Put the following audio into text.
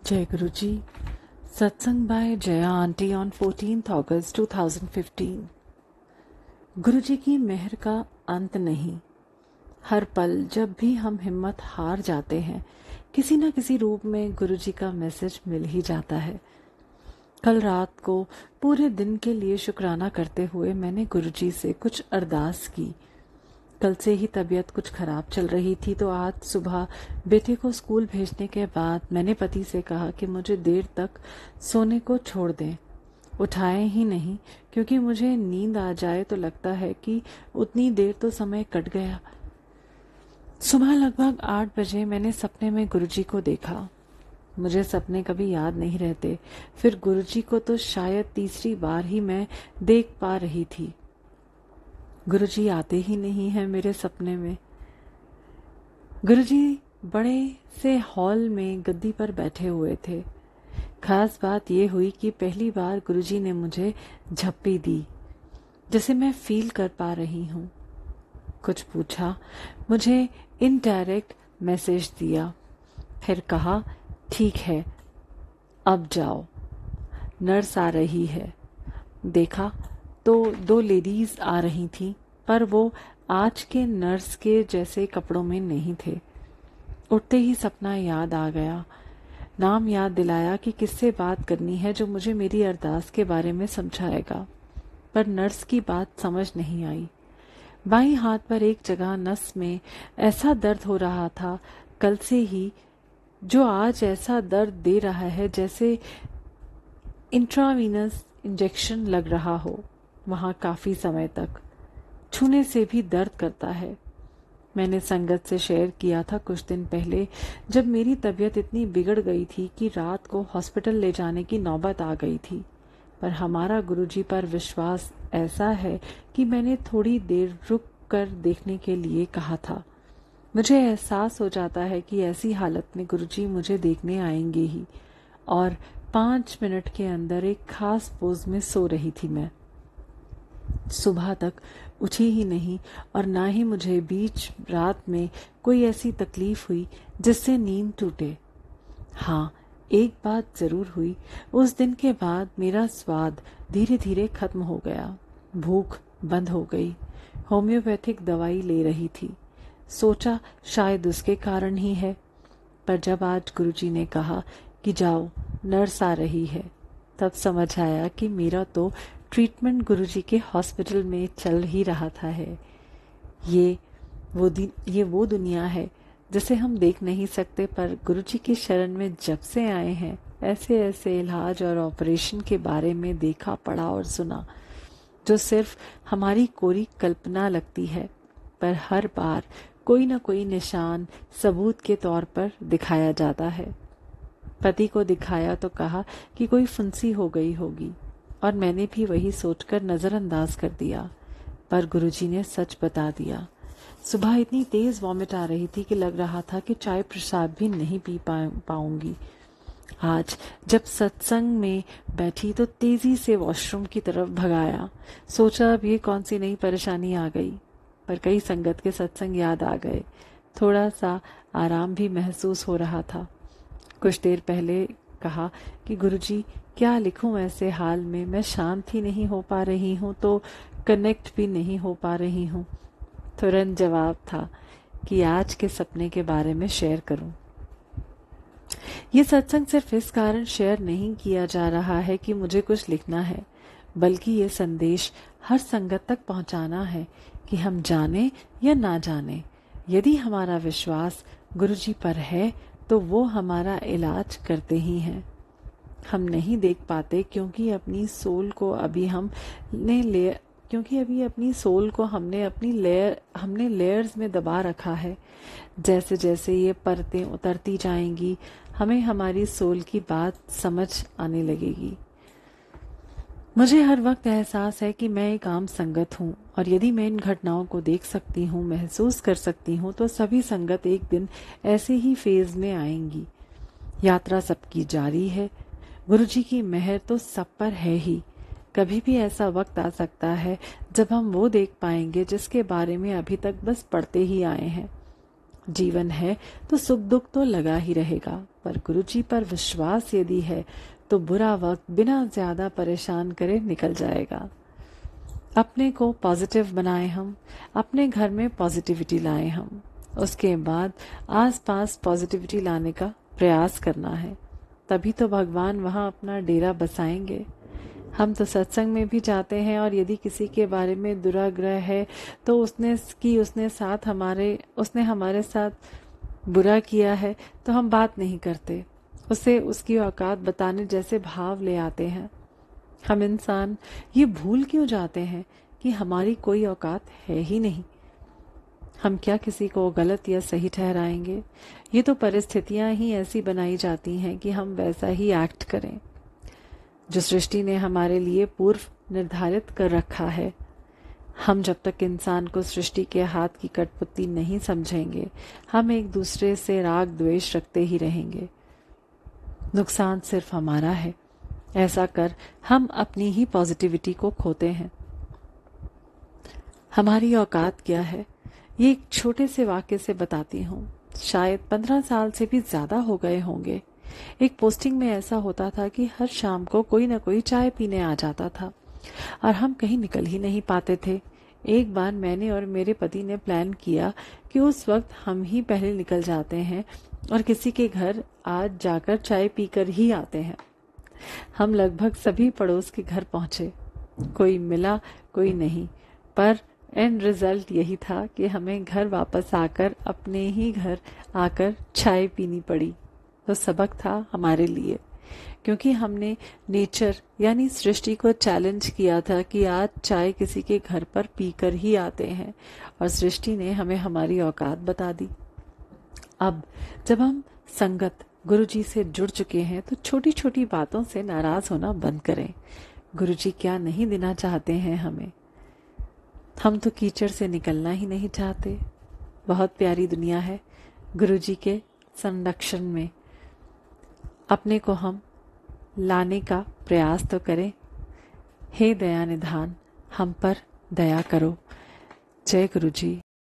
जय गुरु जी। सत्संग by Jaya aunty on 14th August 2015। गुरु जी की मेहर का अंत नहीं। हर पल जब भी हम हिम्मत हार जाते हैं, किसी न किसी रूप में गुरु जी का मैसेज मिल ही जाता है। कल रात को पूरे दिन के लिए शुक्राना करते हुए मैंने गुरु जी से कुछ अरदास की। कल से ही तबीयत कुछ खराब चल रही थी, तो आज सुबह बेटे को स्कूल भेजने के बाद मैंने पति से कहा कि मुझे देर तक सोने को छोड़ दें। उठाए ही नहीं, क्योंकि मुझे नींद आ जाए तो लगता है कि उतनी देर तो समय कट गया। सुबह लगभग 8 बजे मैंने सपने में गुरुजी को देखा। मुझे सपने कभी याद नहीं रहते, फिर गुरुजी को तो शायद तीसरी बार ही मैं देख पा रही थी। गुरुजी आते ही नहीं हैं मेरे सपने में। गुरुजी बड़े से हॉल में गद्दी पर बैठे हुए थे। खास बात यह हुई कि पहली बार गुरुजी ने मुझे झप्पी दी, जिसे मैं फील कर पा रही हूँ। कुछ पूछा, मुझे इनडायरेक्ट मैसेज दिया, फिर कहा ठीक है अब जाओ, नर्स आ रही है। देखा तो 2 लेडीज आ रही थीं, पर वो आज के नर्स के जैसे कपड़ों में नहीं थे। उठते ही सपना याद आ गया। नाम याद दिलाया कि किससे बात करनी है जो मुझे मेरी अरदास के बारे में समझाएगा, पर नर्स की बात समझ नहीं आई। बाईं हाथ पर एक जगह नस में ऐसा दर्द हो रहा था कल से ही, जो आज ऐसा दर्द दे रहा है जैसे इंट्रावीनस इंजेक्शन लग रहा हो। वहां काफी समय तक छूने से भी दर्द करता है। मैंने संगत से शेयर किया था कुछ दिन पहले, जब मेरी तबीयत इतनी बिगड़ गई थी कि रात को हॉस्पिटल ले जाने की नौबत आ गई थी। पर हमारा गुरुजी पर विश्वास ऐसा है कि मैंने थोड़ी देर रुक कर देखने के लिए कहा था। मुझे एहसास हो जाता है कि ऐसी हालत में गुरुजी मुझे देखने आएंगे ही, और 5 मिनट के अंदर एक खास पोज में सो रही थी मैं। सुबह तक उठी ही नहीं, और ना ही मुझे बीच रात में कोई ऐसी तकलीफ हुई जिससे नींद टूटे। हाँ, एक बात जरूर हुई, उस दिन के बाद मेरा स्वाद धीरे धीरे खत्म हो गया। भूख बंद हो गई। होम्योपैथिक दवाई ले रही थी, सोचा शायद उसके कारण ही है। पर जब आज गुरुजी ने कहा कि जाओ नर्स आ रही है, तब समझ आया कि मेरा तो ट्रीटमेंट गुरुजी के हॉस्पिटल में चल ही रहा था है। ये वो दुनिया है जिसे हम देख नहीं सकते, पर गुरुजी की शरण में जब से आए हैं, ऐसे ऐसे इलाज और ऑपरेशन के बारे में देखा, पढ़ा और सुना, जो सिर्फ हमारी कोरी कल्पना लगती है, पर हर बार कोई न कोई निशान सबूत के तौर पर दिखाया जाता है। पति को दिखाया तो कहा कि कोई फुंसी हो गई होगी, और मैंने भी वही सोचकर नजरअंदाज कर दिया, पर गुरुजी ने सच बता दिया। सुबह इतनी तेज वॉमिट आ रही थी कि लग रहा था कि चाय प्रसाद भी नहीं पी पाऊंगी। आज जब सत्संग में बैठी तो तेजी से वॉशरूम की तरफ भगाया। सोचा अब ये कौन सी नई परेशानी आ गई, पर कई संगत के सत्संग याद आ गए। थोड़ा सा आराम भी महसूस हो रहा था। कुछ देर पहले कहा कि गुरुजी क्या लिखूं ऐसे हाल में, मैं शांत ही नहीं हो पा रही हूं, तो कनेक्ट भी नहीं हो पा रही हूं। तुरंत जवाब था कि आज के सपने के बारे में शेयर करूं। ये सत्संग सिर्फ इस कारण शेयर नहीं किया जा रहा है कि मुझे कुछ लिखना है, बल्कि ये संदेश हर संगत तक पहुंचाना है कि हम जाने या ना जाने, यदि हमारा विश्वास गुरुजी पर है तो वो हमारा इलाज करते ही हैं। हम नहीं देख पाते क्योंकि अपनी सोल को अभी हमने लेयर्स में दबा रखा है। जैसे जैसे ये परतें उतरती जाएंगी, हमें हमारी सोल की बात समझ आने लगेगी। मुझे हर वक्त एहसास है कि मैं एक आम संगत हूँ, और यदि मैं इन घटनाओं को देख सकती हूँ, महसूस कर सकती हूँ, तो सभी संगत एक दिन ऐसे ही फेज में आएंगी। यात्रा सबकी जारी है। गुरुजी की मेहर तो सब पर है ही। कभी भी ऐसा वक्त आ सकता है जब हम वो देख पाएंगे जिसके बारे में अभी तक बस पढ़ते ही आए हैं। जीवन है तो सुख दुख तो लगा ही रहेगा। पर गुरुजी पर विश्वास यदि है तो बुरा वक्त बिना ज्यादा परेशान करे निकल जाएगा। अपने को पॉजिटिव बनाए हम, अपने घर में पॉजिटिविटी लाए हम, उसके बाद आसपास पॉजिटिविटी लाने का प्रयास करना है। तभी तो भगवान वहाँ अपना डेरा बसाएंगे। हम तो सत्संग में भी जाते हैं और यदि किसी के बारे में दुराग्रह है तो उसने हमारे साथ बुरा किया है तो हम बात नहीं करते, उसे उसकी औकात बताने जैसे भाव ले आते हैं। हम इंसान ये भूल क्यों जाते हैं कि हमारी कोई औकात है ही नहीं। हम क्या किसी को गलत या सही ठहराएंगे? ये तो परिस्थितियां ही ऐसी बनाई जाती हैं कि हम वैसा ही एक्ट करें जो सृष्टि ने हमारे लिए पूर्व निर्धारित कर रखा है। हम जब तक इंसान को सृष्टि के हाथ की कठपुतली नहीं समझेंगे, हम एक दूसरे से राग द्वेष रखते ही रहेंगे। नुकसान सिर्फ हमारा है। ऐसा कर हम अपनी ही पॉजिटिविटी को खोते हैं। हमारी औकात क्या है, ये एक छोटे से वाक्य से बताती हूँ। शायद 15 साल से भी ज्यादा हो गए होंगे। एक पोस्टिंग में ऐसा होता था कि हर शाम को कोई न कोई चाय पीने आ जाता था और हम कहीं निकल ही नहीं पाते थे। एक बार मैंने और मेरे पति ने प्लान किया कि उस वक्त हम ही पहले निकल जाते हैं और किसी के घर आज जाकर चाय पीकर ही आते हैं। हम लगभग सभी पड़ोस के घर पहुंचे। कोई मिला, कोई नहीं, पर एंड रिजल्ट यही था कि हमें घर वापस आकर अपने ही घर आकर चाय पीनी पड़ी। तो सबक था हमारे लिए, क्योंकि हमने नेचर यानी सृष्टि को चैलेंज किया था कि आज चाय किसी के घर पर पीकर ही आते हैं, और सृष्टि ने हमें हमारी औकात बता दी। अब जब हम संगत गुरुजी से जुड़ चुके हैं तो छोटी छोटी बातों से नाराज होना बंद करें। गुरुजी क्या नहीं देना चाहते हैं हमें? हम तो कीचड़ से निकलना ही नहीं चाहते। बहुत प्यारी दुनिया है गुरुजी के संरक्षण में। अपने को हम लाने का प्रयास तो करें। हे दया निधान, हम पर दया करो। जय गुरुजी।